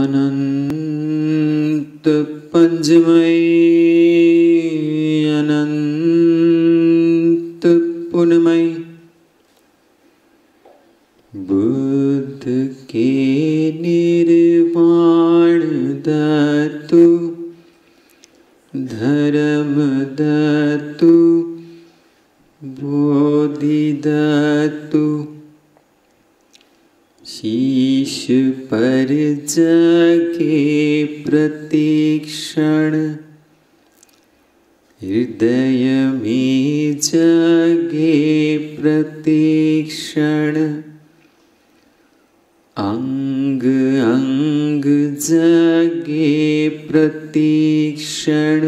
अनंत पंचमय अनंत पुण्यमय बुद्ध के निर्वाण दातु धर्म दातु बोधि दातु शीश पर जगे प्रतीक्षण हृदय में जगे प्रतीक्षण अंग अंग जगे प्रतीक्षण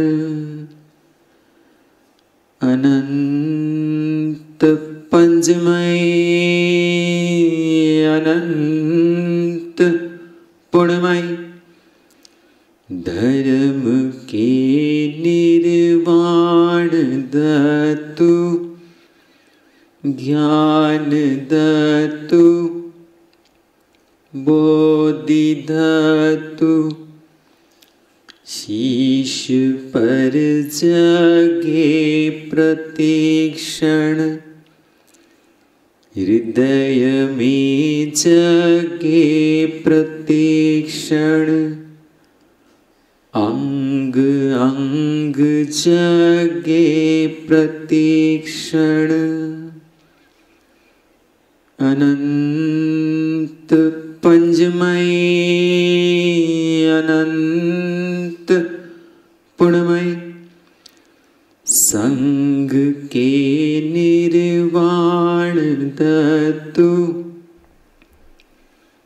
अनंत पंचमय अनंत पुण्यमय धर्म के निर्वाण दातु ज्ञान दातु बोधि दातु शीश पर जगे प्रतीक्षण हृदय में जगे प्रतीक्षण अंग अंग जगे प्रतीक्षण अनंत पंचमय अनंत पुण्यमय संग के निर्वाण दातु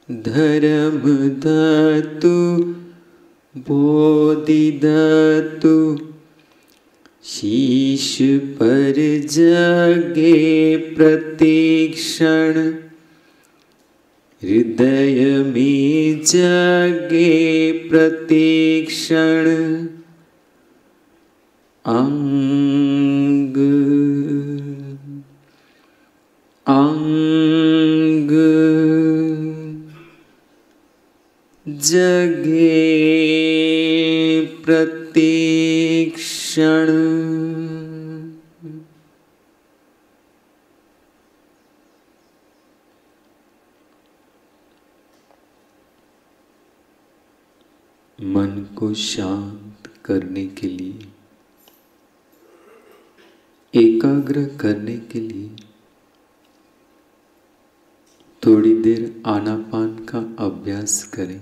धर्म दातु बोधि दातु शीश पर जगे प्रतीक्षण हृदय में जगे प्रतीक्षण अंग अंग जगे प्रतीक्षण मन को शांत करने के लिए, एकाग्र करने के लिए थोड़ी देर आनापान का अभ्यास करें।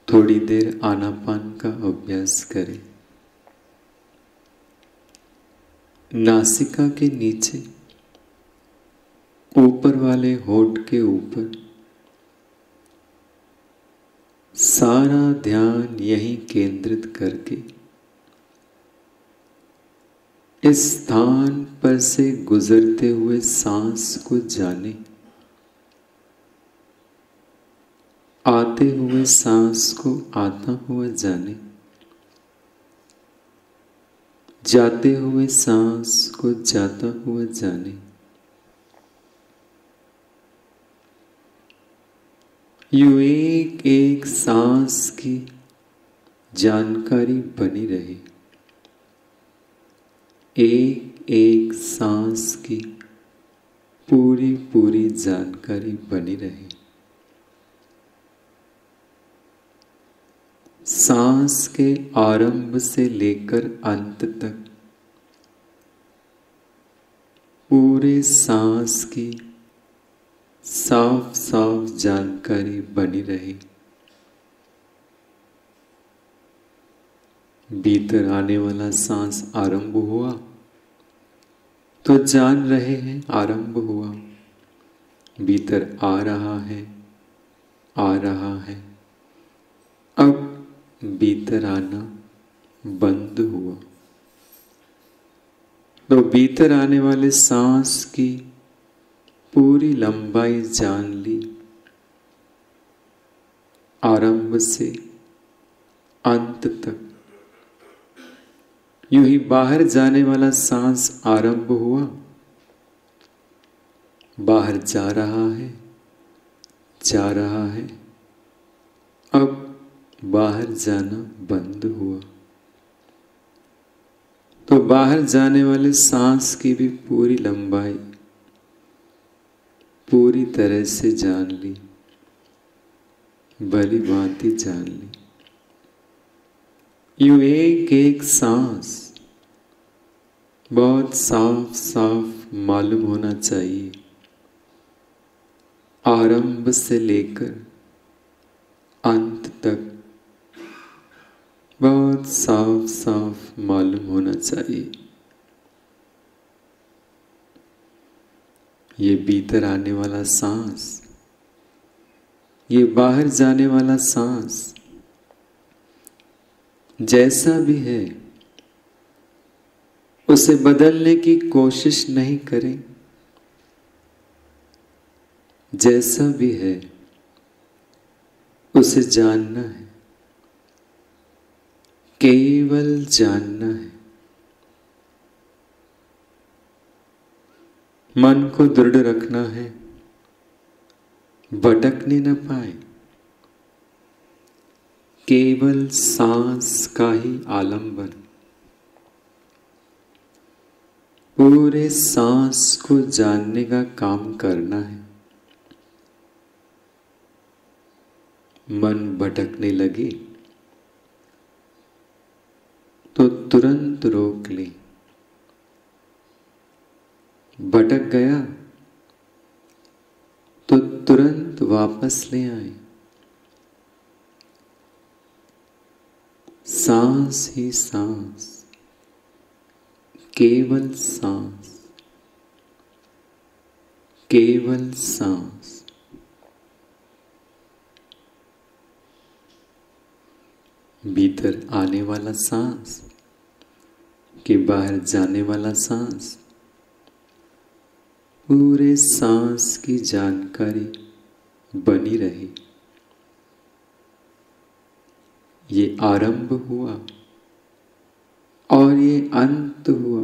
थोड़ी देर आनापान का अभ्यास करें। नासिका के नीचे ऊपर वाले होठ के ऊपर सारा ध्यान यहीं केंद्रित करके इस स्थान पर से गुजरते हुए सांस को जाने, आते हुए सांस को आता हुआ जाने, जाते हुए सांस को जाता हुआ जाने। यूं एक एक सांस की जानकारी बनी रहे, एक एक सांस की पूरी पूरी जानकारी बनी रहे। सांस के आरंभ से लेकर अंत तक पूरे सांस की साफ साफ जानकारी बनी रहे। भीतर आने वाला सांस आरंभ हुआ तो जान रहे हैं आरंभ हुआ। भीतर आ रहा है, आ रहा है। अब भीतर आना बंद हुआ तो भीतर आने वाले सांस की पूरी लंबाई जान ली, आरंभ से अंत तक। यूं ही बाहर जाने वाला सांस आरंभ हुआ, बाहर जा रहा है, जा रहा है, अब बाहर जाना बंद हुआ। तो बाहर जाने वाले सांस की भी पूरी लंबाई पूरी तरह से जान ली, भली भांति जान ली। यूं एक एक सांस बहुत साफ साफ मालूम होना चाहिए, आरंभ से लेकर अंत तक बहुत साफ साफ मालूम होना चाहिए। ये भीतर आने वाला सांस, ये बाहर जाने वाला सांस जैसा भी है, उसे बदलने की कोशिश नहीं करें। जैसा भी है उसे जानना है, केवल जानना है। मन को दृढ़ रखना है, भटकने न पाए। केवल सांस का ही आलंबन, पूरे सांस को जानने का काम करना है। मन भटकने लगे तो तुरंत रोक ले। भटक गया तो तुरंत वापस ले आए। सांस ही सांस, केवल सांस, केवल सांस। भीतर आने वाला सांस के बाहर जाने वाला सांस, पूरे सांस की जानकारी बनी रही। ये आरंभ हुआ और ये अंत हुआ।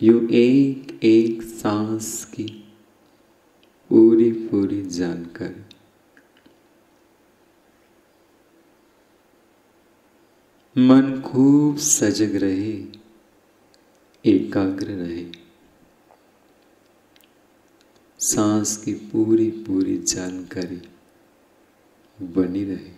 यूं एक एक सांस की पूरी पूरी जानकारी। मन खूब सजग रहे, एकाग्र रहे। सांस की पूरी पूरी जानकारी बनी रहे।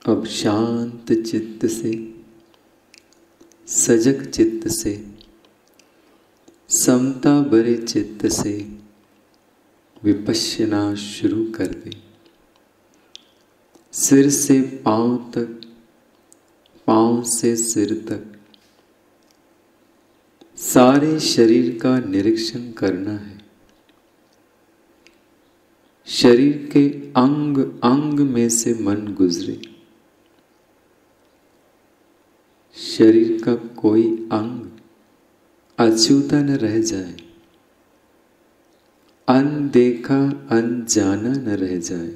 अब शांत चित्त से, सजग चित्त से, समता भरे चित्त से विपश्यना शुरू कर दे। सिर से पांव तक, पांव से सिर तक सारे शरीर का निरीक्षण करना है। शरीर के अंग अंग में से मन गुजरे। शरीर का कोई अंग अछूता न रह जाए, अनदेखा अनजाना न रह जाए।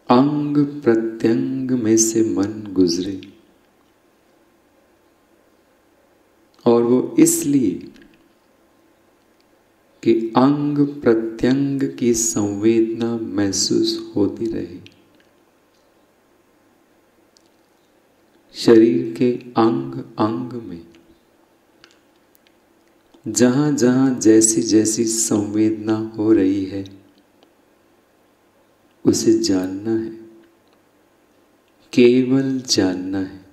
अंग प्रत्यंग में से मन गुजरे, और वो इसलिए कि अंग प्रत्यंग की संवेदना महसूस होती रहे। शरीर के अंग अंग में जहां जहां जैसी जैसी संवेदना हो रही है, उसे जानना है, केवल जानना है।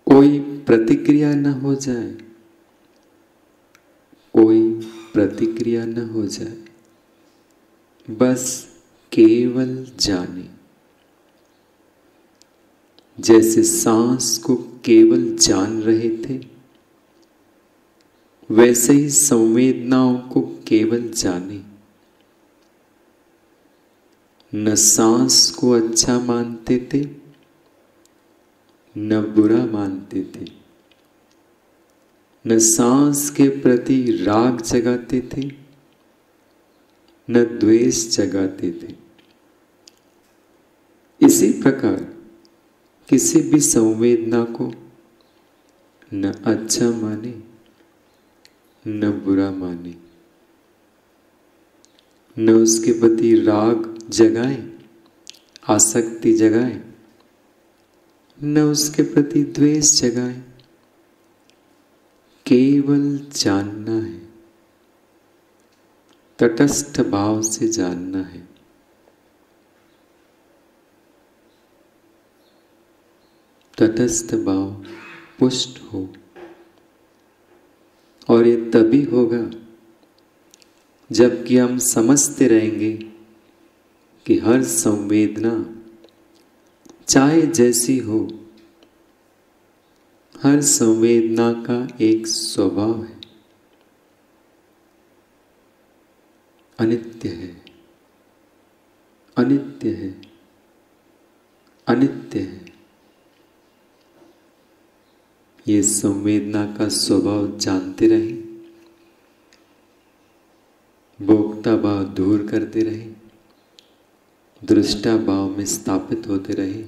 कोई प्रतिक्रिया न हो जाए, कोई प्रतिक्रिया न हो जाए, बस केवल जाने। जैसे सांस को केवल जान रहे थे, वैसे ही संवेदनाओं को केवल जाने। न सांस को अच्छा मानते थे, न बुरा मानते थे, न सांस के प्रति राग जगाते थे, न द्वेष जगाते थे। इसी प्रकार किसी भी संवेदना को न अच्छा माने न बुरा माने, न उसके प्रति राग जगाएं, आसक्ति जगाएं, न उसके प्रति द्वेष जगाएं। केवल जानना है, तटस्थ भाव से जानना है। तटस्थ भाव पुष्ट हो, और ये तभी होगा जबकि हम समझते रहेंगे कि हर संवेदना चाहे जैसी हो, हर संवेदना का एक स्वभाव है, अनित्य है, अनित्य है, अनित्य है। ये संवेदना का स्वभाव जानते रहे, भोक्ता भाव दूर करते रहे, दृष्टा भाव में स्थापित होते रहे,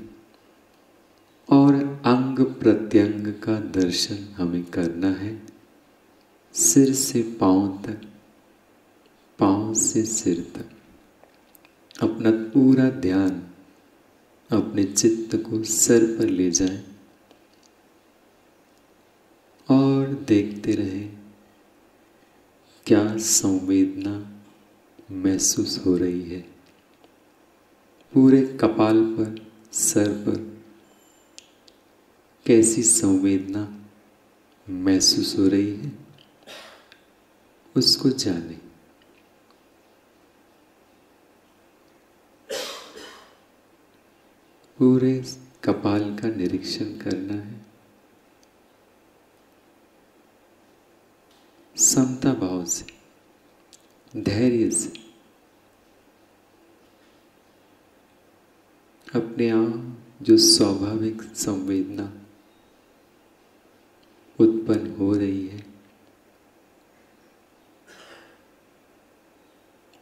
और अंग प्रत्यंग का दर्शन हमें करना है। सिर से पांव तक, पांव से सिर तक अपना पूरा ध्यान अपने चित्त को सर पर ले जाए और देखते रहे क्या संवेदना महसूस हो रही है। पूरे कपाल पर, सर पर कैसी संवेदना महसूस हो रही है, उसको जाने। पूरे कपाल का निरीक्षण करना है, समता भाव से, धैर्य से। अपने आप जो स्वाभाविक संवेदना उत्पन्न हो रही है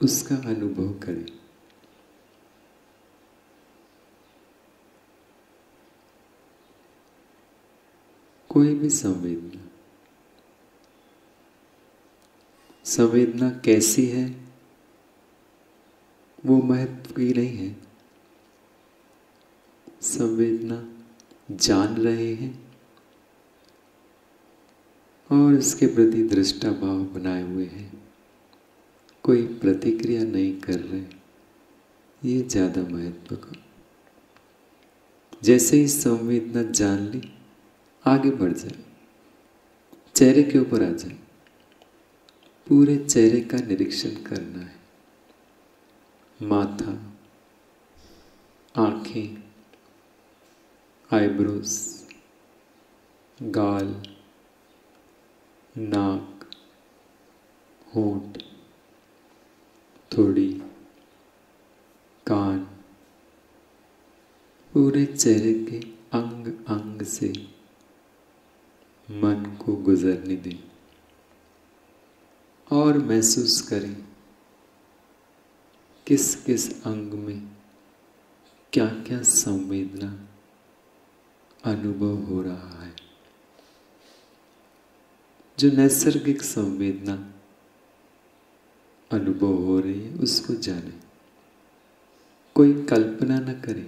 उसका अनुभव करें। कोई भी संवेदना, संवेदना कैसी है वो महत्व की नहीं है। संवेदना जान रहे हैं और उसके प्रति दृष्टा भाव बनाए हुए हैं, कोई प्रतिक्रिया नहीं कर रहे, ये ज्यादा महत्व का। जैसे ही संवेदना जान ली, आगे बढ़ जाए, चेहरे के ऊपर आ जाए, पूरे चेहरे का निरीक्षण करना है। माथा, आंखें, आईब्रोज, गाल, नाक, होंठ, थोड़ी, कान, पूरे चेहरे के अंग अंग से मन को गुजरने दें और महसूस करें किस किस अंग में क्या क्या संवेदना अनुभव हो रहा है। जो नैसर्गिक संवेदना अनुभव हो रही है उसको जाने, कोई कल्पना न करें।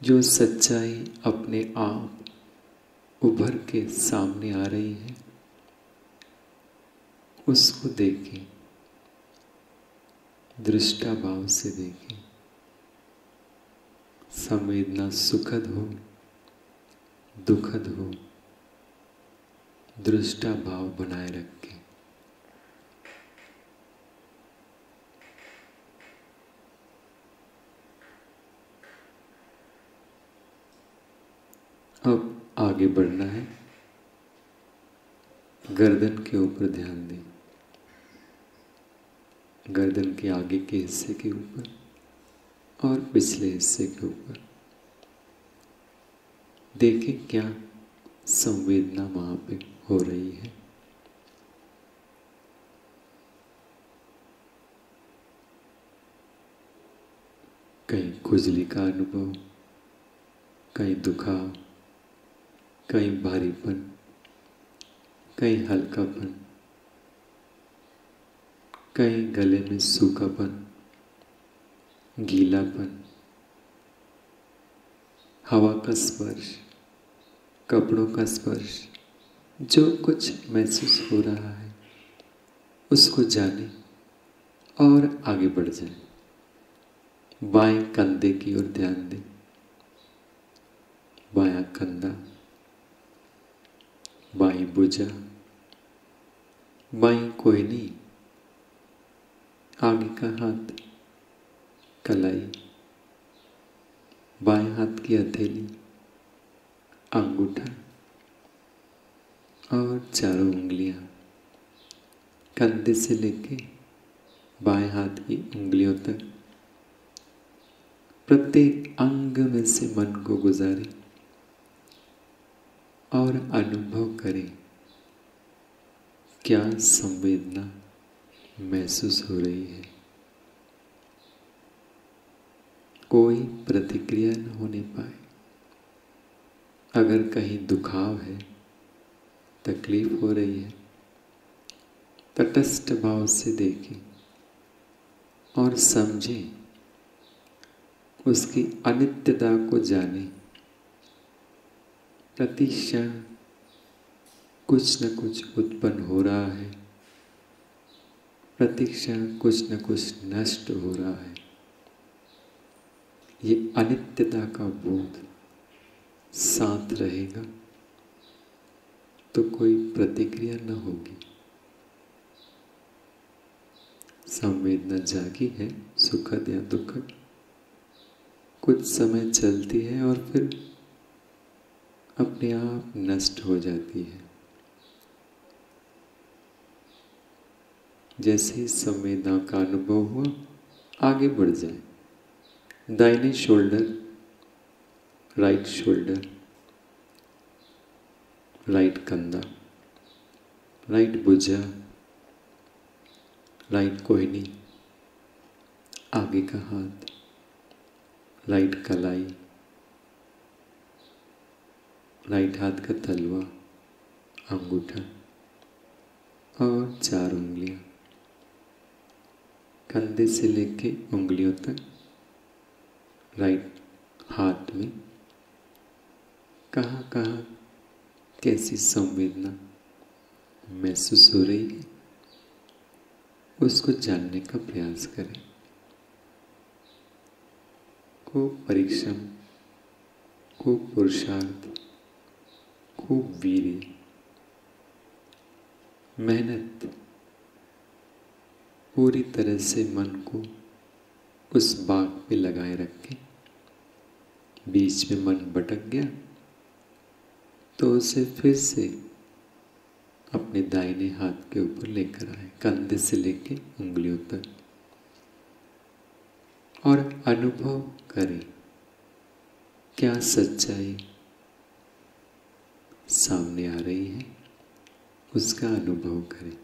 जो सच्चाई अपने आप उभर के सामने आ रही है उसको देखें, दृष्टा भाव से देखें। संवेदना सुखद हो, दुखद हो, दृष्टा भाव बनाए रखें। अब आगे बढ़ना है, गर्दन के ऊपर ध्यान दें, गर्दन के आगे के हिस्से के ऊपर और पिछले हिस्से के ऊपर। देखें क्या संवेदना वहां पे हो रही है। कहीं खुजली का अनुभव, कहीं दुखाव, कहीं भारीपन, कहीं हल्कापन, कहीं गले में सूखापन, गीलापन, हवा का स्पर्श, कपड़ों का स्पर्श, जो कुछ महसूस हो रहा है उसको जाने और आगे बढ़ जाए। बाएं कंधे की ओर ध्यान दें। बायां कंधा, बाईं भुजा, बाईं कोहनी, आगे का हाथ, कलाई, बाएं हाथ की हथेली, अंगूठा और चारों उंगलियां, कंधे से लेके बाएं हाथ की उंगलियों तक प्रत्येक अंग में से मन को गुजारें और अनुभव करें क्या संवेदना महसूस हो रही है। कोई प्रतिक्रिया न होने पाए। अगर कहीं दुखाव है, तकलीफ हो रही है, तटस्थ भाव से देखें और समझें, उसकी अनित्यता को जाने। प्रति क्षण कुछ न कुछ उत्पन्न हो रहा है, प्रति क्षण कुछ न कुछ नष्ट हो रहा है। ये अनित्यता का बोध साथ रहेगा तो कोई प्रतिक्रिया न होगी। संवेदना जागी है, सुखद या दुखद, कुछ समय चलती है और फिर अपने आप नष्ट हो जाती है। जैसे ही संवेदना का अनुभव हुआ, आगे बढ़ जाए। दाहिने शोल्डर, राइट शोल्डर, राइट कंधा, राइट भुजा, राइट कोहनी, आगे का हाथ, राइट कलाई, राइट हाथ का तलवा, अंगूठा और चार उंगलियां, कंधे से लेके उंगलियों तक, राइट हाथ में कहाँ कहाँ कैसी संवेदना महसूस हो रही है, उसको जानने का प्रयास करें। खूब परिश्रम, खूब पुरुषार्थ, खूब वीर्य, मेहनत, पूरी तरह से मन को उस बाग पे लगाए रखें। बीच में मन भटक गया तो उसे फिर से अपने दाहिने हाथ के ऊपर लेकर आए, कंधे से लेके उंगलियों तक, और अनुभव करें क्या सच्चाई सामने आ रही है, उसका अनुभव करें।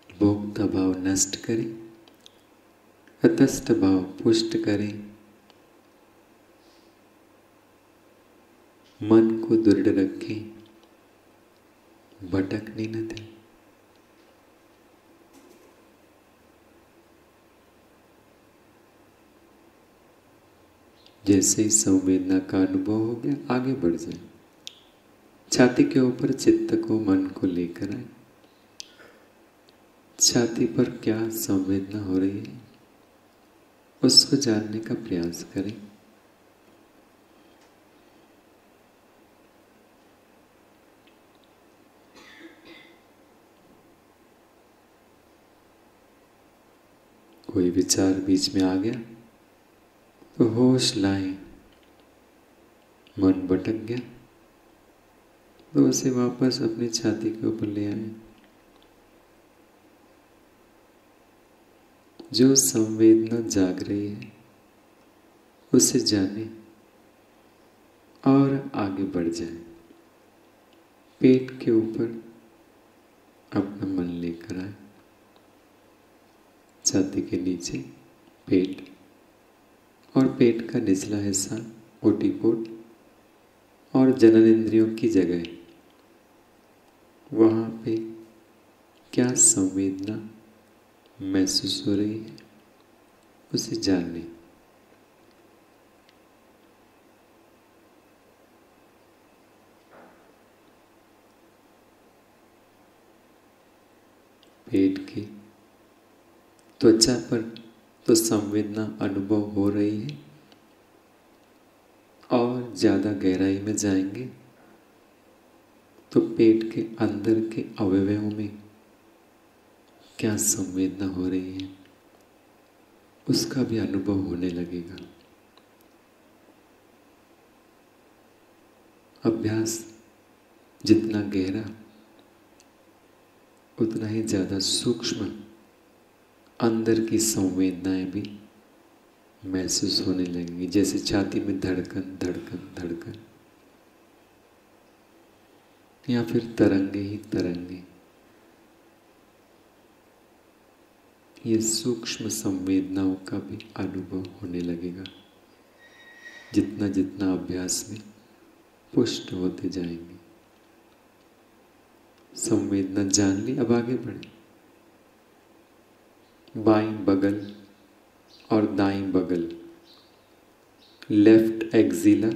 भोक्ता भाव नष्ट करें, तटस्थ भाव पुष्ट करें, मन को दृढ़ रखें, भटकने न दें। जैसे ही संवेदना का अनुभव हो गया, आगे बढ़ जाए। छाती के ऊपर चित्त को, मन को लेकर आए। छाती पर क्या संवेदना हो रही है, उसको जानने का प्रयास करें। कोई विचार बीच में आ गया तो होश लाएं। मन भटक गया तो उसे वापस अपनी छाती के ऊपर ले आए। जो संवेदना जाग रही है उसे जाने और आगे बढ़ जाए। पेट के ऊपर अपना मन लेकर आए, छाती के नीचे पेट और पेट का निचला हिस्सा ओटीपोट और जनन इंद्रियों की जगह, वहाँ पे क्या संवेदना महसूस हो रही है उसे जानने। पेट की त्वचा पर तो संवेदना अनुभव हो रही है, और ज़्यादा गहराई में जाएंगे तो पेट के अंदर के अवयवों में क्या संवेदना हो रही है उसका भी अनुभव होने लगेगा। अभ्यास जितना गहरा उतना ही ज़्यादा सूक्ष्म अंदर की संवेदनाएं भी महसूस होने लगेंगी, जैसे छाती में धड़कन धड़कन धड़कन, या फिर तरंगे ही तरंगे। ये सूक्ष्म संवेदनाओं का भी अनुभव होने लगेगा जितना जितना अभ्यास में पुष्ट होते जाएंगे। संवेदना जान ली, अब आगे बढ़े। बाईं बगल और दाईं बगल, लेफ्ट एक्सिला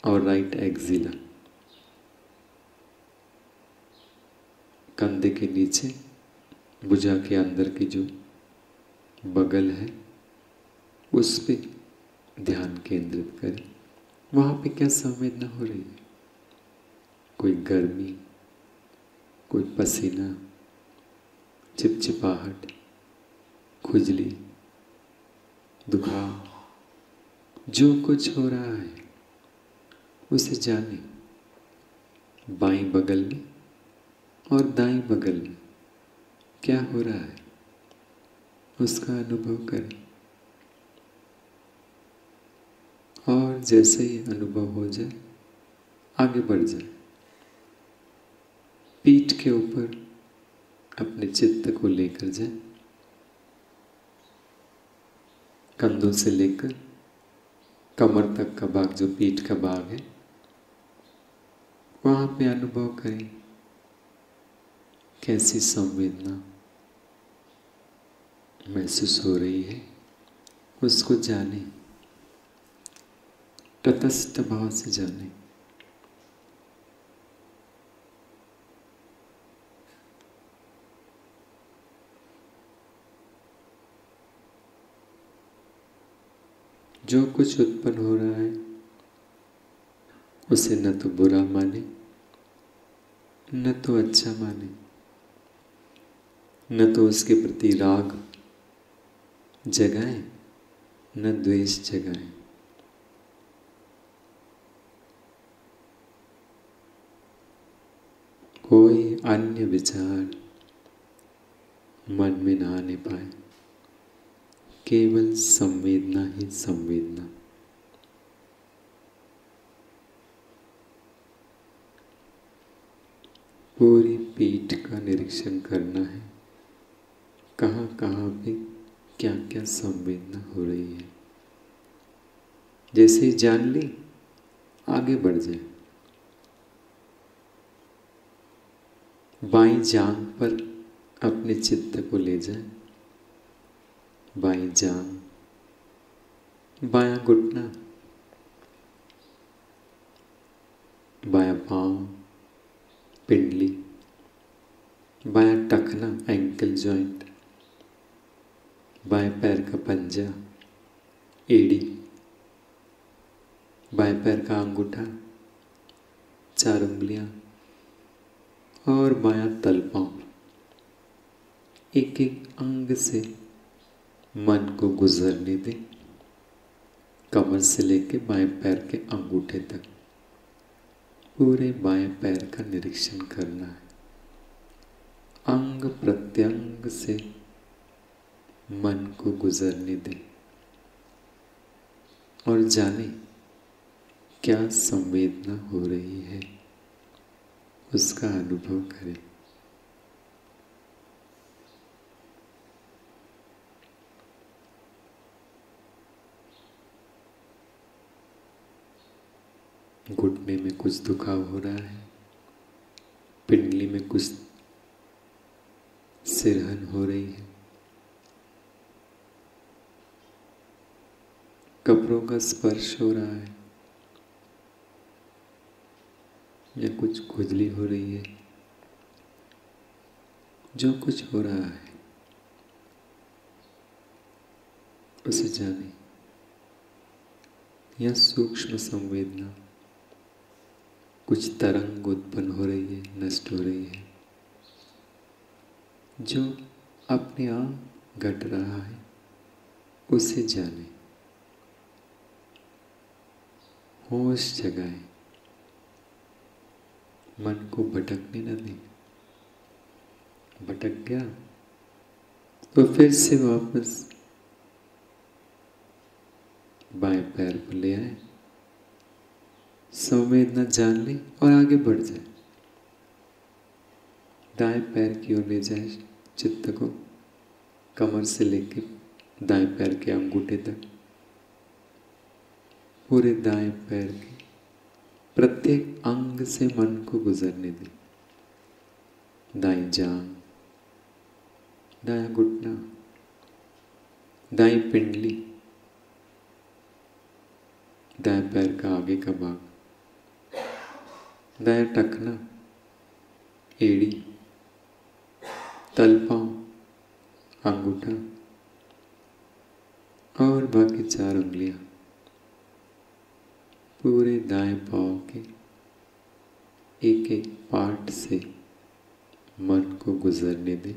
और राइट एक्सिला, कंधे के नीचे भुजा के अंदर की जो बगल है उस पे ध्यान केंद्रित करें। वहाँ पे क्या संवेदना हो रही है? कोई गर्मी, कोई पसीना, चिपचिपाहट, खुजली, दुखाव, जो कुछ हो रहा है उसे जाने। बाईं बगल में और दाईं बगल में क्या हो रहा है उसका अनुभव करें, और जैसे ही अनुभव हो जाए आगे बढ़ जाए। पीठ के ऊपर अपने चित्त को लेकर जाए, कंधों से लेकर कमर तक का भाग जो पीठ का भाग है वहाँ पे अनुभव करें कैसी संवेदना महसूस हो रही है, उसको जाने, तटस्थ भाव से जाने। जो कुछ उत्पन्न हो रहा है उसे न तो बुरा माने न तो अच्छा माने, न तो उसके प्रति राग जगाएं न द्वेष जगाएं। कोई अन्य विचार मन में ना आने पाए, केवल संवेदना ही संवेदना। पूरी पीठ का निरीक्षण करना है, कहाँ कहाँ पे क्या क्या संवेदना हो रही है। जैसे ही जान ली आगे बढ़ जाए। बाईं जांघ पर अपने चित्त को ले जाए, बाईं जांघ, बायां घुटना, बायां पांव, पिंडली, बायां टखना एंकल जॉइंट, बाएं पैर का पंजा, एड़ी, बाएं पैर का अंगूठा, 4 उंगलियां और बायां तलपांव। एक एक अंग से मन को गुजरने दे, कमर से लेके बाएं पैर के अंगूठे तक पूरे बाएं पैर का निरीक्षण करना है। अंग प्रत्यंग से मन को गुजरने दे। और जाने क्या संवेदना हो रही है, उसका अनुभव करें। घुटने में कुछ दुखाव हो रहा है, पिंडली में कुछ सिरहन हो रही है, कपड़ों का स्पर्श हो रहा है, या कुछ खुजली हो रही है, जो कुछ हो रहा है उसे जाने। यह सूक्ष्म संवेदना कुछ तरंग उत्पन्न हो रही है, नष्ट हो रही है, जो अपने आप घट रहा है उसे जाने। होश जगाए, मन को भटकने न दें। भटक गया तो फिर से वापस बाएं पैर पर ले आए, संवेदना जान ले और आगे बढ़ जाए। दाएं पैर की ओर ले जाए चित्त को, कमर से लेके दाएं पैर के अंगूठे तक, पूरे दाएं पैर के प्रत्येक अंग से मन को गुजरने दे। दाएं जांघ, दायां घुटना, दाएं पिंडली, दाएं पैर का आगे का भाग, दायां टखना, एड़ी, तलपांव, अंगूठा और बाकी 4 उंगलियां पूरे दाएं पांव के एक एक पार्ट से मन को गुजरने दें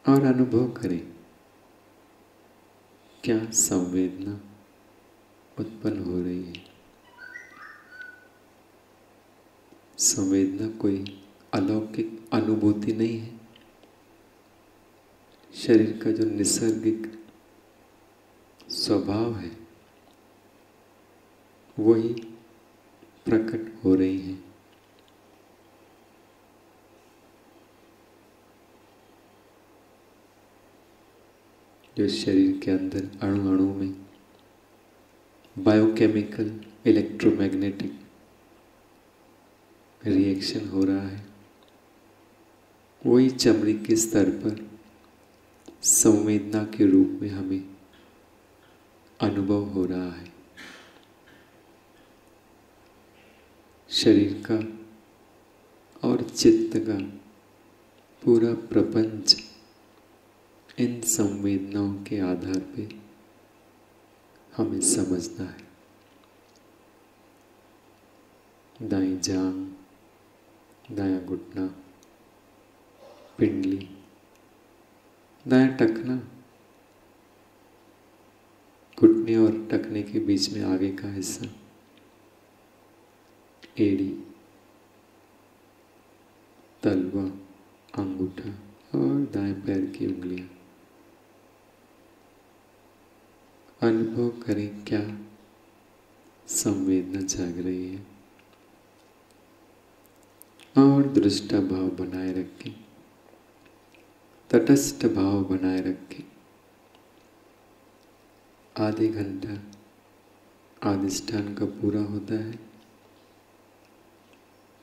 और अनुभव करें क्या संवेदना उत्पन्न हो रही है। संवेदना कोई अलौकिक अनुभूति नहीं है, शरीर का जो निसर्गिक स्वभाव है वही प्रकट हो रही है। जो शरीर के अंदर अणु अणु में बायोकेमिकल इलेक्ट्रोमैग्नेटिक रिएक्शन हो रहा है, वही चमड़ी के स्तर पर संवेदना के रूप में हमें अनुभव हो रहा है। शरीर का और चित्त का पूरा प्रपंच इन संवेदनाओं के आधार पे हमें समझना है। दाएं जांघ, दायां घुटना, पिंडली, दायां टखना, घुटने और टखने के बीच में आगे का हिस्सा, एड़ी, तलवा, अंगूठा और दाएं पैर की उंगलियां। अनुभव करें क्या संवेदना जाग रही है और दृष्टा भाव बनाए रखें, तटस्थ भाव बनाए रखें। आधे घंटा अधिष्ठान का पूरा होता है,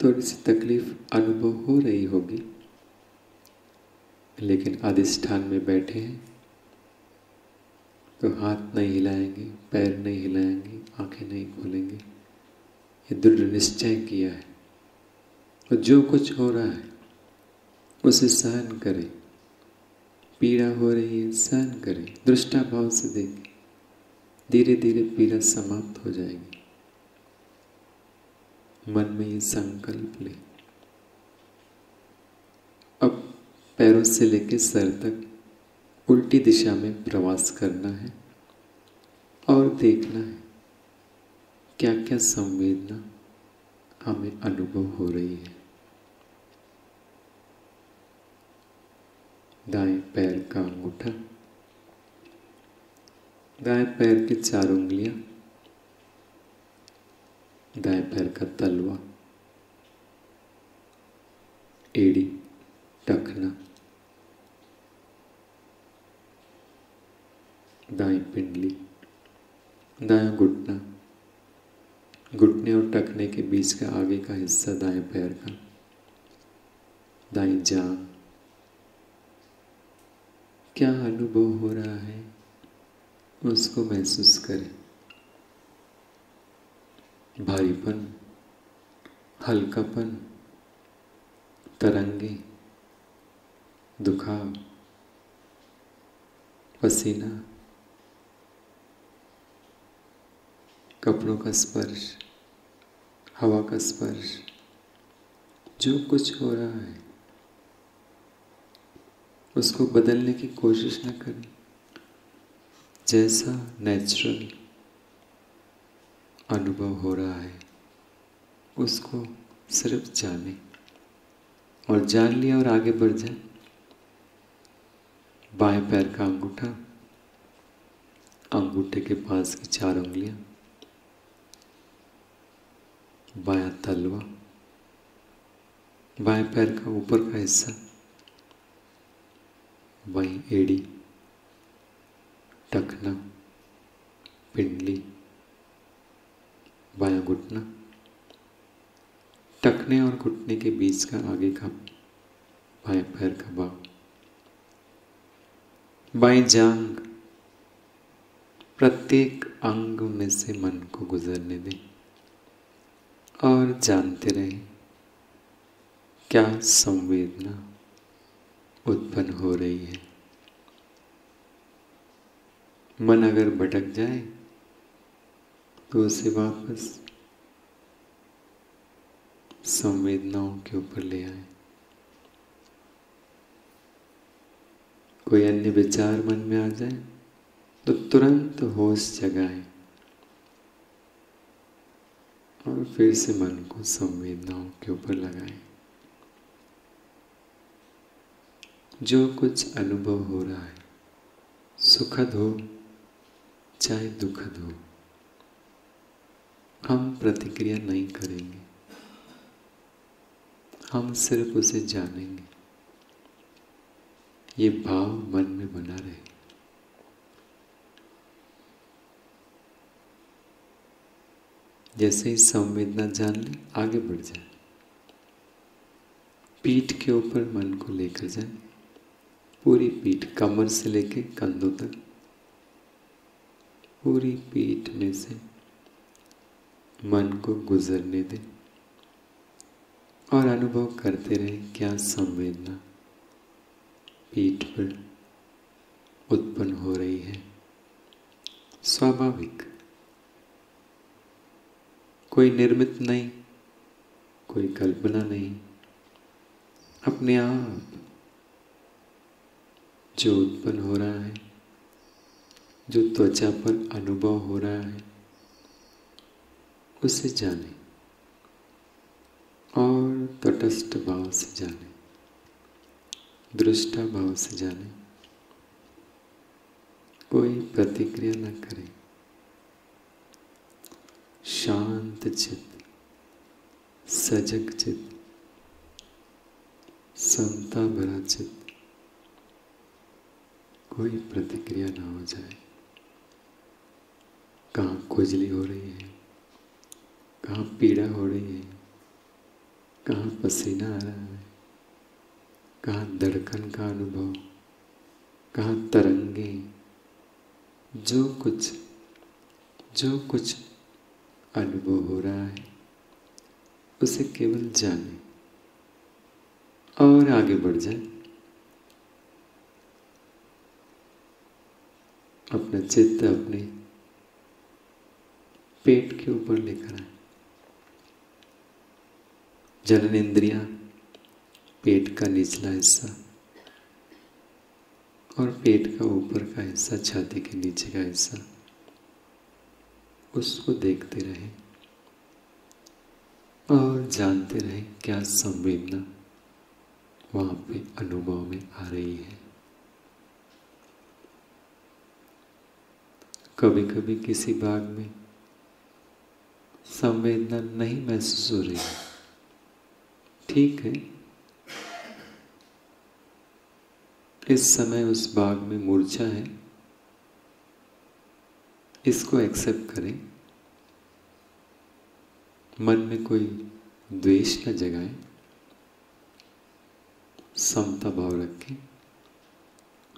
थोड़ी सी तकलीफ अनुभव हो रही होगी, लेकिन अधिष्ठान में बैठे हैं तो हाथ नहीं हिलाएंगे, पैर नहीं हिलाएंगे, आंखें नहीं खोलेंगे। ये दृढ़ निश्चय किया है और जो कुछ हो रहा है उसे सहन करें। पीड़ा हो रही है, सहन करें, दृष्टा भाव से देखें, धीरे धीरे पीड़ा समाप्त हो जाएगी। मन में ये संकल्प ले, अब पैरों से लेकर सर तक उल्टी दिशा में प्रवास करना है और देखना है क्या क्या संवेदना हमें अनुभव हो रही है। दाएं पैर का अंगूठा, दाएं पैर की 4 उंगलियां दाएं पैर का तलवा, एड़ी, टखना, दाएं पिंडली, दायां घुटना, घुटने और टखने के बीच का आगे का हिस्सा दाएं पैर का, दाएं जांघ। क्या अनुभव हो रहा है उसको महसूस करें। भारीपन, हल्कापन, तरंगे, दुखाव, पसीना, कपड़ों का स्पर्श, हवा का स्पर्श, जो कुछ हो रहा है उसको बदलने की कोशिश न करें। जैसा नेचुरल अनुभव हो रहा है उसको सिर्फ जाने, और जान लिया और आगे बढ़ जाए। बाएं पैर का अंगूठा, अंगूठे के पास की 4 उंगलियां, बायां तलवा, बाएं पैर का ऊपर का हिस्सा, बाईं एड़ी, टखना, पिंडली, बायां घुटना, टखने और घुटने के बीच का आगे का बाएं पैर का भाग, बाईं जांघ। प्रत्येक अंग में से मन को गुजरने दें और जानते रहें क्या संवेदना उत्पन्न हो रही है। मन अगर भटक जाए तो उसे वापस संवेदनाओं के ऊपर ले आए। कोई अन्य विचार मन में आ जाए तो तुरंत होश जगाएं और फिर से मन को संवेदनाओं के ऊपर लगाएं। जो कुछ अनुभव हो रहा है, सुखद हो चाहे दुखद हो, हम प्रतिक्रिया नहीं करेंगे, हम सिर्फ उसे जानेंगे। ये भाव मन में बना रहे। जैसे ही संवेदना जान ले, आगे बढ़ जाए। पीठ के ऊपर मन को लेकर जाए, पूरी पीठ, कमर से लेकर कंधों तक, पूरी पीठ में से मन को गुजरने दें और अनुभव करते रहे क्या संवेदना पीठ पर उत्पन्न हो रही है। स्वाभाविक, कोई निर्मित नहीं, कोई कल्पना नहीं, अपने आप जो उत्पन्न हो रहा है, जो त्वचा पर अनुभव हो रहा है, उसे जाने और तटस्थ भाव से जाने, दृष्टा भाव से जाने। कोई प्रतिक्रिया न करे। शांत चित्त, सजग चित्त, समता भरा चित्त, कोई प्रतिक्रिया ना हो जाए। कहाँ खुजली हो रही है, कहाँ पीड़ा हो रही है, कहाँ पसीना आ रहा है, कहाँ धड़कन का अनुभव, कहाँ तरंगे, जो कुछ अनुभव हो रहा है उसे केवल जाने और आगे बढ़ जाए। अपना चित्त अपने पेट के ऊपर लेकर आए। जनन इंद्रियां, पेट का निचला हिस्सा और पेट का ऊपर का हिस्सा, छाती के नीचे का हिस्सा, उसको देखते रहे और जानते रहे क्या संवेदना वहां पे अनुभव में आ रही है। कभी कभी किसी बाग में संवेदना नहीं महसूस हो रही, ठीक है। इस समय उस बाग में मूर्छा है, इसको एक्सेप्ट करें। मन में कोई द्वेष न जगाएं, समता भाव रखें।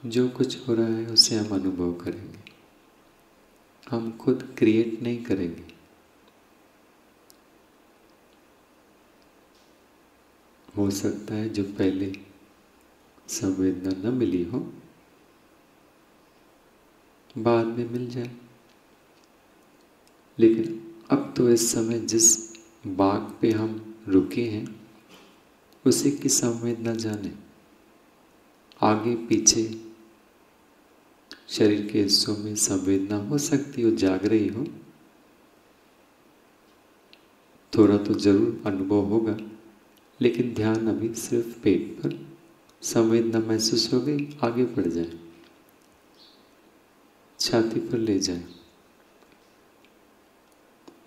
जो कुछ हो रहा है उसे हम अनुभव करेंगे, हम खुद क्रिएट नहीं करेंगे। हो सकता है जो पहले संवेदना न मिली हो बाद में मिल जाए, लेकिन अब तो इस समय जिस बाग पे हम रुके हैं उसी की संवेदना जाने। आगे पीछे शरीर के हिस्सों में संवेदना हो सकती हो, जाग रही हो, थोड़ा तो जरूर अनुभव होगा, लेकिन ध्यान अभी सिर्फ पेट पर। संवेदना महसूस हो गई, आगे बढ़ जाए, छाती पर ले जाए।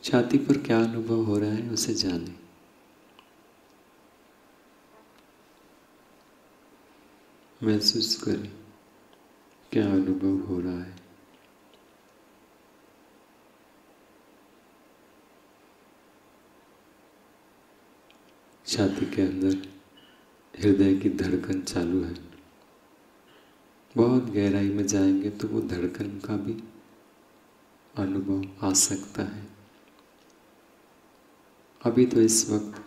छाती पर क्या अनुभव हो रहा है उसे जाने। महसूस करें क्या अनुभव हो रहा है। छाती के अंदर हृदय की धड़कन चालू है। बहुत गहराई में जाएंगे तो वो धड़कन का भी अनुभव आ सकता है। अभी तो इस वक्त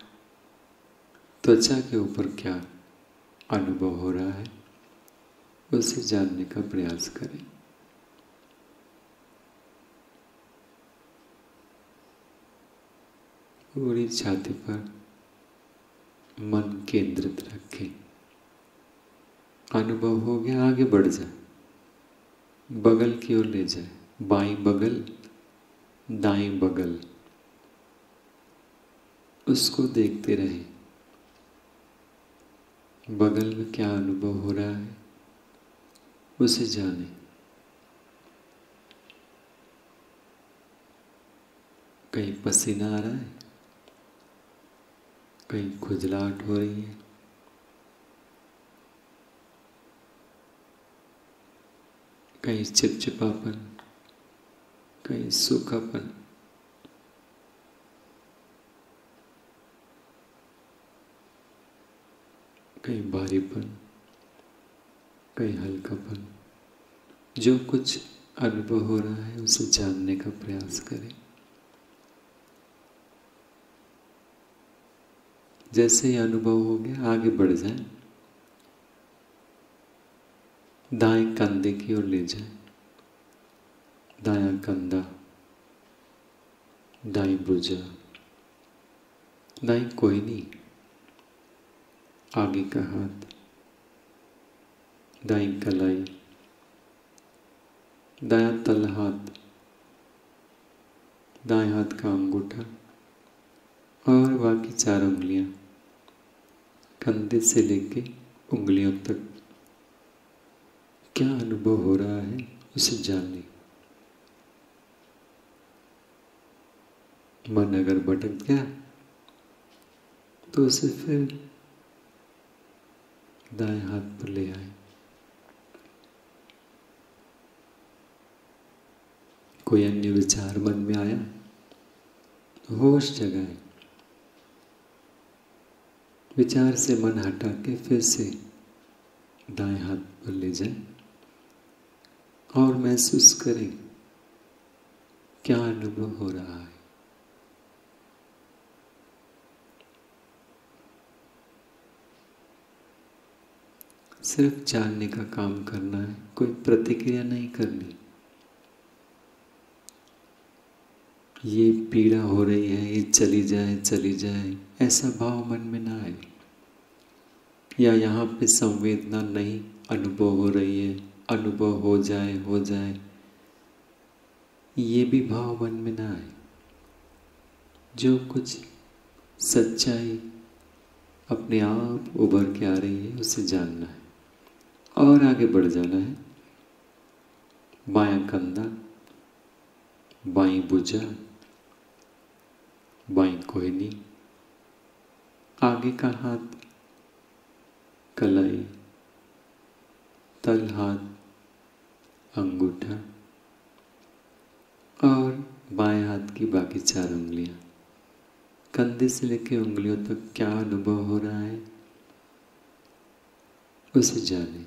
त्वचा के ऊपर क्या अनुभव हो रहा है उसे जानने का प्रयास करें। पूरी छाती पर मन केंद्रित रखें। अनुभव हो गया, आगे बढ़ जाए, बगल की ओर ले जाए। बाईं बगल, दाईं बगल, उसको देखते रहे। बगल में क्या अनुभव हो रहा है उसे जाने। कहीं पसीना आ रहा है, कहीं खुजलाहट हो रही है, कहीं चिपचिपापन, कहीं सूखापन। कहीं भारीपन, कहीं हल्कापन। जो कुछ अनुभव हो रहा है उसे जानने का प्रयास करें। जैसे ही अनुभव हो गया आगे बढ़ जाए, दाएं कंधे की ओर ले जाए। दायां कंधा, दाईं भुजा, दाईं कोहनी, आगे का हाथ, दाईं कलाई, दायां तल हाथ, दाएं हाथ का अंगूठा और बाकी 4 उंगलियां कंधे से लेके उंगलियों तक क्या अनुभव हो रहा है उसे जानिए। मन अगर भटक गया तो उसे फिर दाएं हाथ पर ले आए। कोई अन्य विचार मन में आया तो होश जगाए, विचार से मन हटा के फिर से दाएं हाथ पर ले जाए और महसूस करें क्या अनुभव हो रहा है। सिर्फ जानने का काम करना है, कोई प्रतिक्रिया नहीं करनी। ये पीड़ा हो रही है, ये चली जाए चली जाए, ऐसा भाव मन में ना आए। या यहाँ पे संवेदना नहीं अनुभव हो रही है, अनुभव हो जाए, ये भी भाव मन में ना आए। जो कुछ सच्चाई अपने आप उभर के आ रही है उसे जानना है और आगे बढ़ जाना है। बायां कंधा, बाईं भुजा, बाईं कोहनी, आगे का हाथ कलाई, तल हाथ अंगूठा और बाएं हाथ की बाकी 4 उंगलियां। कंधे से लेकर उंगलियों तक क्या अनुभव हो रहा है उसे जाने।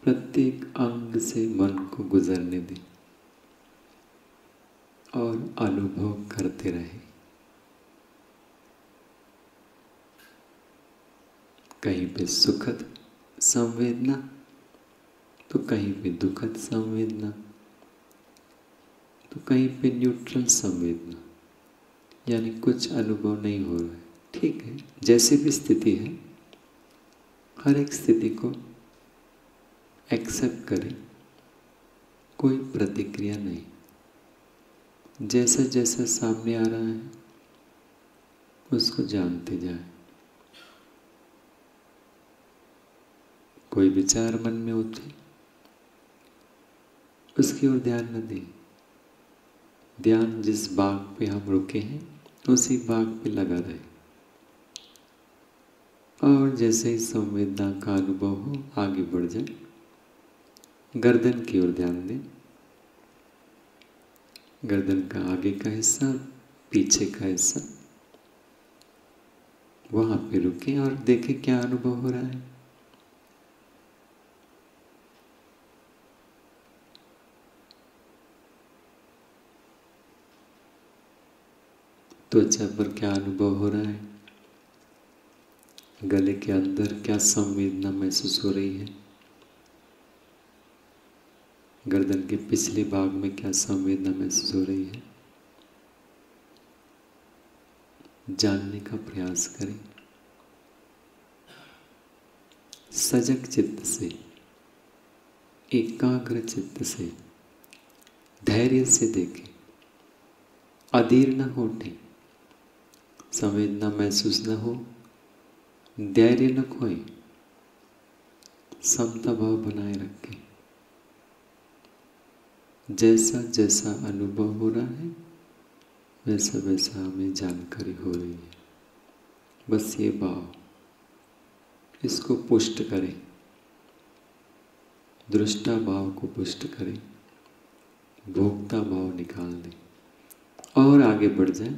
प्रत्येक अंग से मन को गुजरने दें और अनुभव करते रहे। कहीं पे सुखद संवेदना तो कहीं पे दुखद संवेदना तो कहीं पे न्यूट्रल संवेदना, यानी कुछ अनुभव नहीं हो रहा है। ठीक है, जैसी भी स्थिति है हर एक स्थिति को एक्सेप्ट करें, कोई प्रतिक्रिया नहीं। जैसा जैसा सामने आ रहा है उसको जानते जाए। कोई विचार मन में उठे उसकी ओर ध्यान न दें। ध्यान जिस बाग पे हम रुके हैं उसी बाग पे लगा रहे और जैसे ही संवेदना का अनुभव हो आगे बढ़ जाए। गर्दन की ओर ध्यान दें। गर्दन का आगे का हिस्सा, पीछे का हिस्सा, वहां पे रुकें और देखें क्या अनुभव हो रहा है। त्वचा पर क्या अनुभव हो रहा है, गले के अंदर क्या संवेदना महसूस हो रही है, गर्दन के पिछले भाग में क्या संवेदना महसूस हो रही है, जानने का प्रयास करें। सजग चित्त से, एकाग्र चित्त से, धैर्य से देखें, अधीर न हो उठे, संवेदना महसूस न हो, धैर्य न खोए, समता भाव बनाए रखें। जैसा जैसा अनुभव हो रहा है वैसा वैसा हमें जानकारी हो रही है। बस ये भाव, इसको पुष्ट करें, दृष्टा भाव को पुष्ट करें, भोक्ता भाव निकाल दें और आगे बढ़ जाए।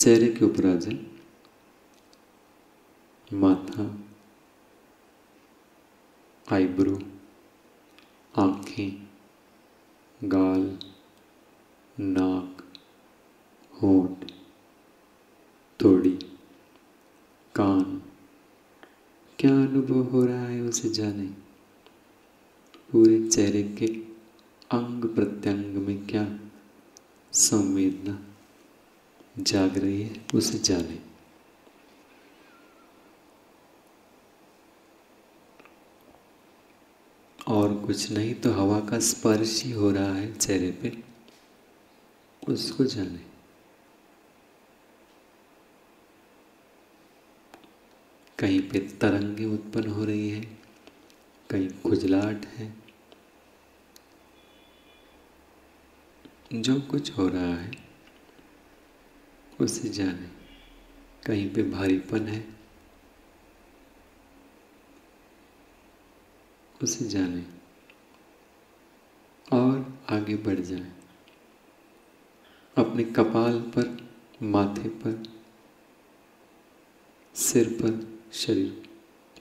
चेहरे के ऊपर आ जाए, माथा, आईब्रो, आंखें, गाल, नाक, होंठ, थोड़ी, कान, क्या अनुभव हो रहा है उसे जाने। पूरे चेहरे के अंग प्रत्यंग में क्या संवेदना जाग रही है उसे जाने। और कुछ नहीं तो हवा का स्पर्श ही हो रहा है चेहरे पे, उसको जाने। कहीं पे तरंगे उत्पन्न हो रही है, कहीं खुजलाहट है, जो कुछ हो रहा है उसे जाने। कहीं पे भारीपन है, उसे जाने और आगे बढ़ जाए। अपने कपाल पर, माथे पर, सिर पर, शरीर,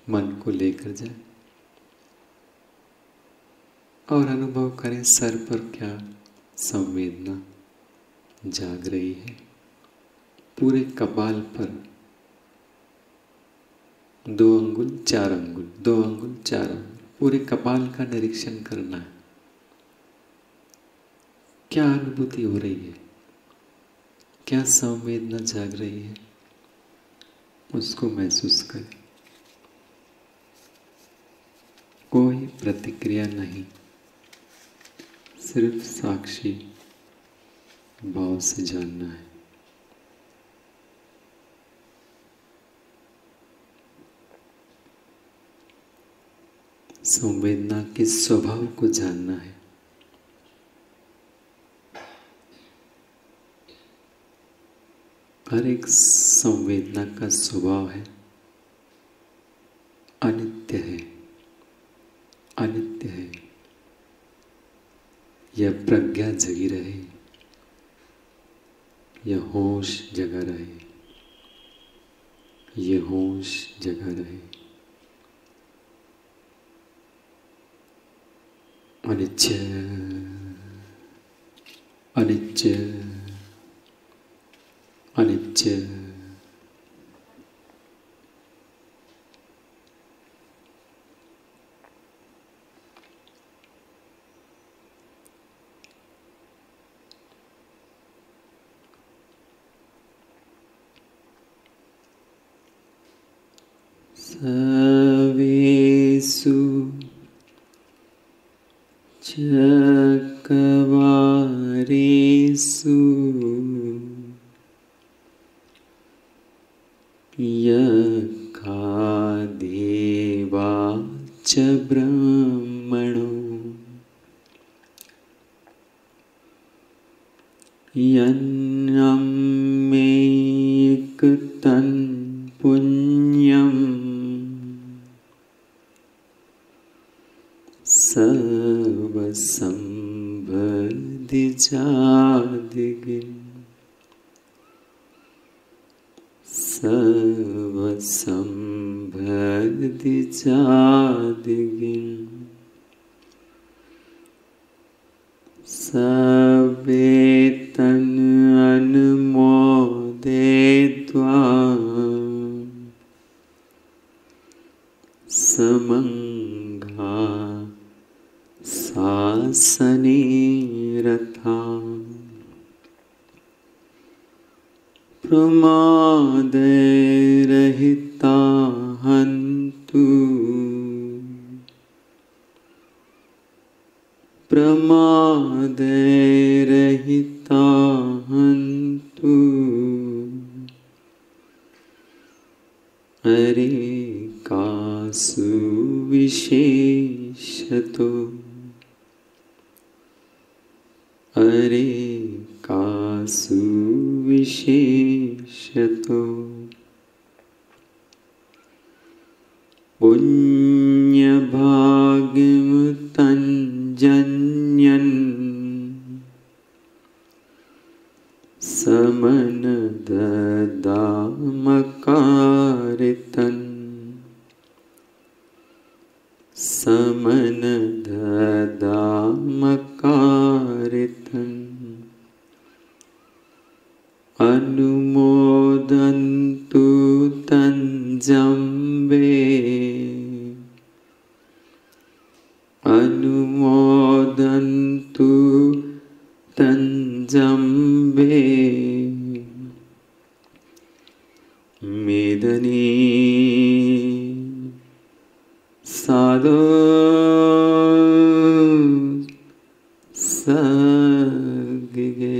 मन को लेकर जाए और अनुभव करें सर पर क्या संवेदना जाग रही है। पूरे कपाल पर 2 अंगुल 4 अंगुल, 2 अंगुल 4 अंगुल, पूरे कपाल का निरीक्षण करना है। क्या अनुभूति हो रही है, क्या संवेदना जाग रही है, उसको महसूस करें। कोई प्रतिक्रिया नहीं, सिर्फ साक्षी भाव से जानना है। संवेदना के स्वभाव को जानना है। हर एक संवेदना का स्वभाव है, अनित्य है, अनित्य है। यह प्रज्ञा जगी रहे, यह होश जगा रहे, यह होश जगा रहे। अनित्य, अनित्य, अनित्य। सवेषु चक्रवारेषु यज्ञादेवा च ब्रह्मणो यन्नमेकतं पुण्यं सर्वसंबधिजादिगिन्, सर्वसंबधिजादिगिन्। सवेतन अनुमोदयित्वा समंगा शासने रथा प्रमादरहिता हन्तु, प्रमादरहिता हन्तु। अरेकासु विशेषतो, अरेकासु विशेषतो। पुण्यभाग्यमुत्तञ्जन्यन् समनददामकारितन्, समनददामकारितन्। अनुमोदन्तु तं जम्बे, अनुमोदन्तु तं जम्बे। मेदनी साधो सगिगे,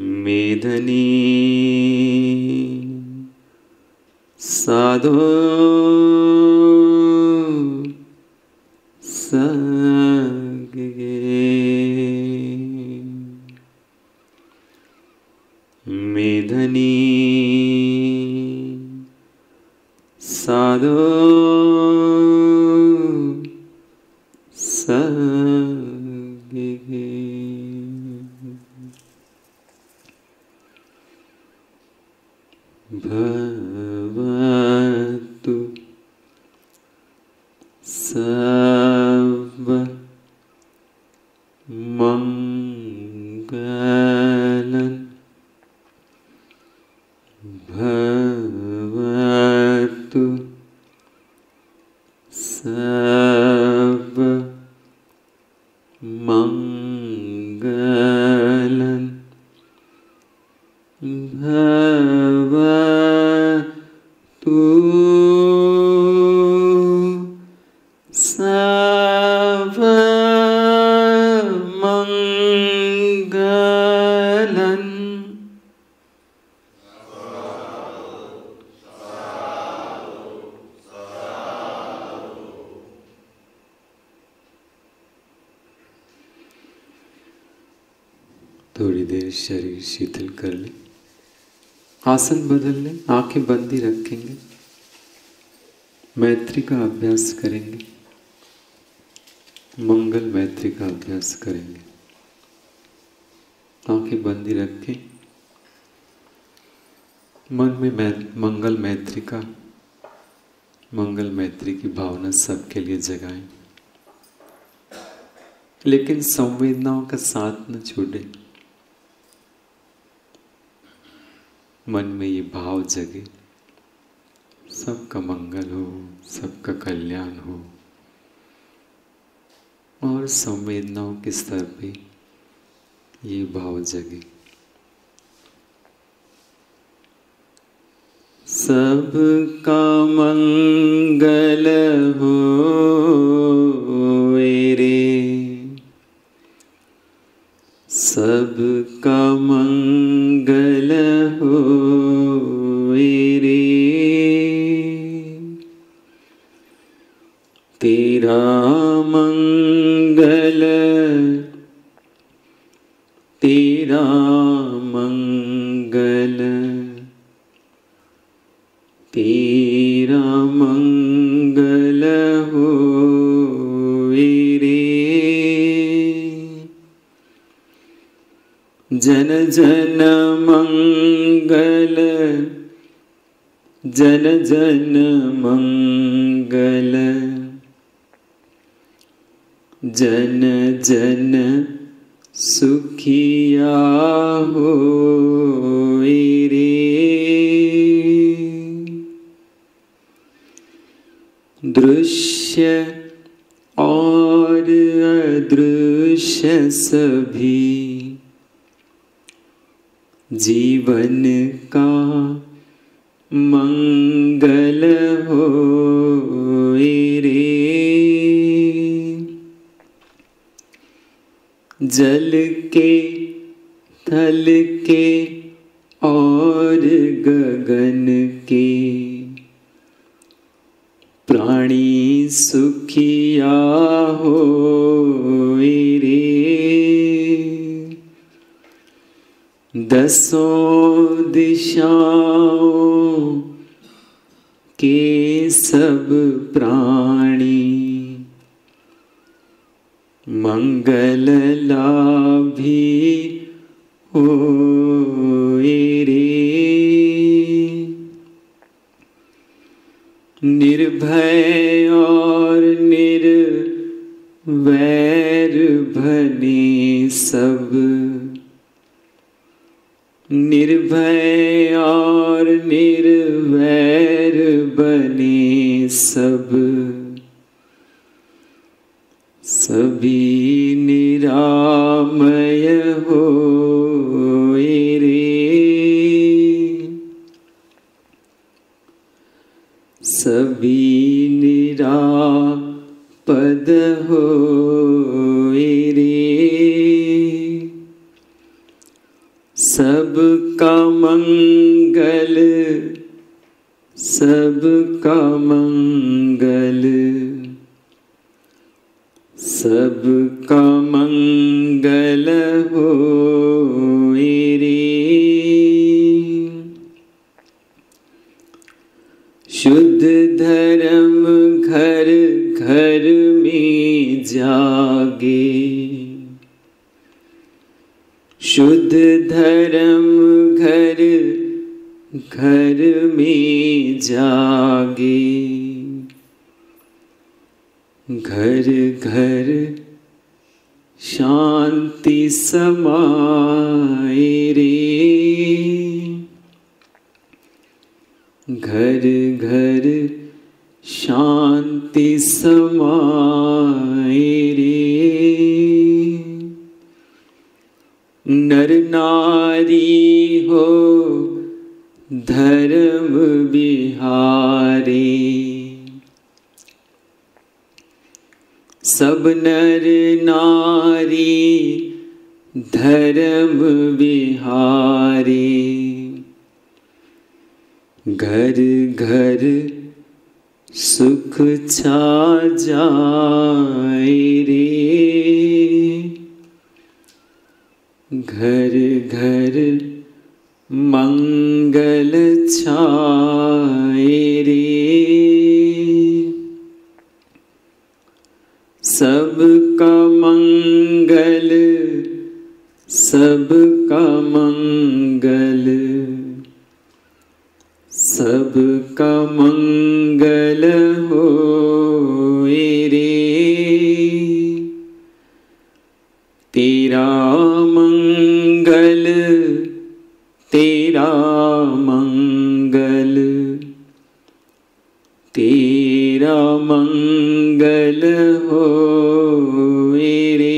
मेदनी साधो सगिगे, मेदनी साधो सगिगे। भवतु सर्व मंगलं, भवतु सर्व मंगलं, भवतु सर्व मंगलं। थोड़ी देर शरीर शिथिल कर ले, आसन बदल ले, आंखें बंद ही रखेंगे, मैत्री का अभ्यास करेंगे, मंगल मैत्री का अभ्यास करेंगे। आंखें बंद ही रखें, मन में मंगल मैत्री की भावना सबके लिए जगाएं, लेकिन संवेदनाओं का साथ न छोड़े। मन में ये भाव जगे, सबका मंगल हो, सबका कल्याण हो, और संवेदनाओं के स्तर पे ये भाव जगे। सबका मंगल हो रे, सबका मंगल हो रे, तेरा मंगल, तेरा मंगल, तेरा मंगल हो रे। जन जन मंगल, जन जन मंगल, जन जन सुखिया हो रे। दृश्य और अदृश्य सभी जीवन का मंगल हो रे। जल के, थल के और गगन के प्राणी सुखिया हो रे। दसों दिशाओं के सब प्राणी मंगल लाभी हो रे। निर्भय और निर्वैर बने सब, निर्भय और निर्वैर बने सब, सभी निरामय हो रे। सभी निरापद हो रे। सबका मंगल, सबका मंगल, सबका मंगल हो रे। शुद्ध धर्म घर घर में जागे, शुद्ध धर्म घर घर में जागे। घर घर शांति समाए रे। घर घर शांति समाए रे। नर नारी हो धर्म बिहारी, सब नर नारी धर्म बिहारी। घर घर सुख छा जाए रे। घर घर मंगल छाए रे, सबका मंगल सबका मंगल, सबका मंगल होए रे। तेरा मंगल तेरा मंगल, तेरा मंगल होए रे।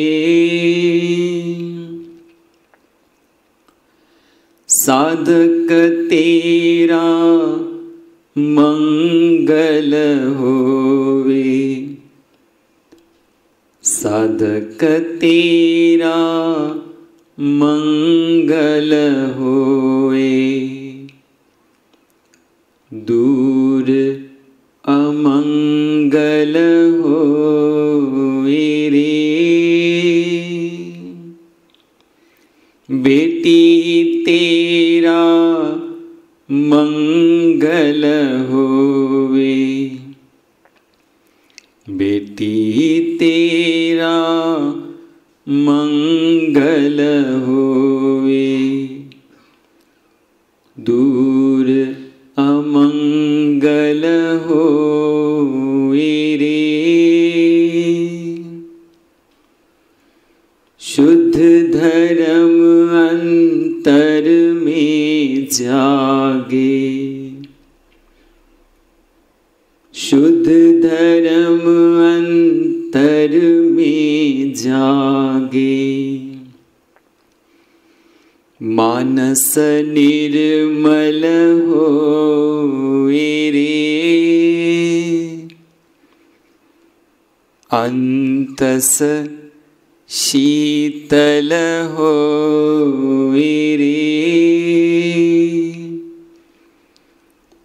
साधक तेरा मंगल होवे, साधक तेरा मंगल होए। दूर अमंगल होए रे। बेटी तेरा मंगल होवे, बेटी तेरा मंगल होवे। दूर अमंगल होए रे। शुद्ध धर्म अंतर में जागे, शुद्ध धर्म अंतर में जागे। मानस निर्मल होए रे, अंतस शीतल होए रे।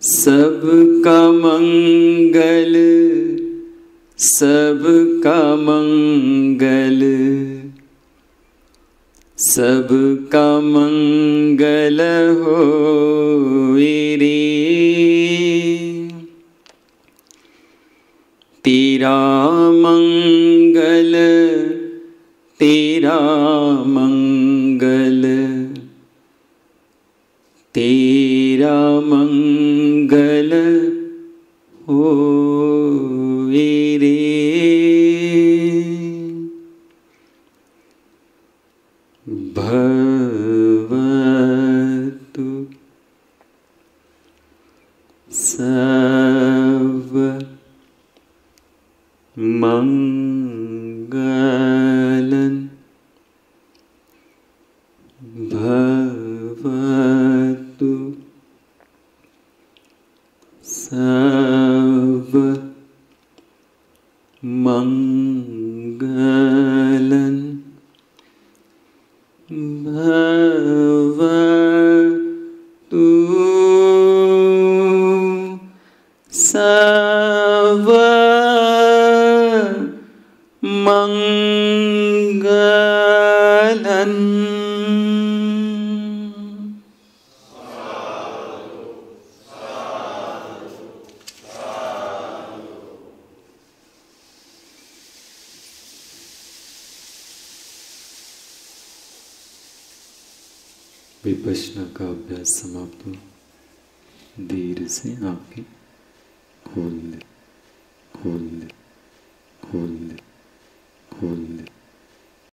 सबका मंगल सबका मंगल, सबका मंगल होए रे। तेरा मंगल तेरा मंगल, तेरा मंगल होए रे। भवतु सर्व मंगलं, भवतु सर्व मंगलं, भवतु सर्व मंगलं। विपश्यना का अभ्यास समाप्त हो। धीरे से आंखें खोल ले, खोल ले, खोल ले।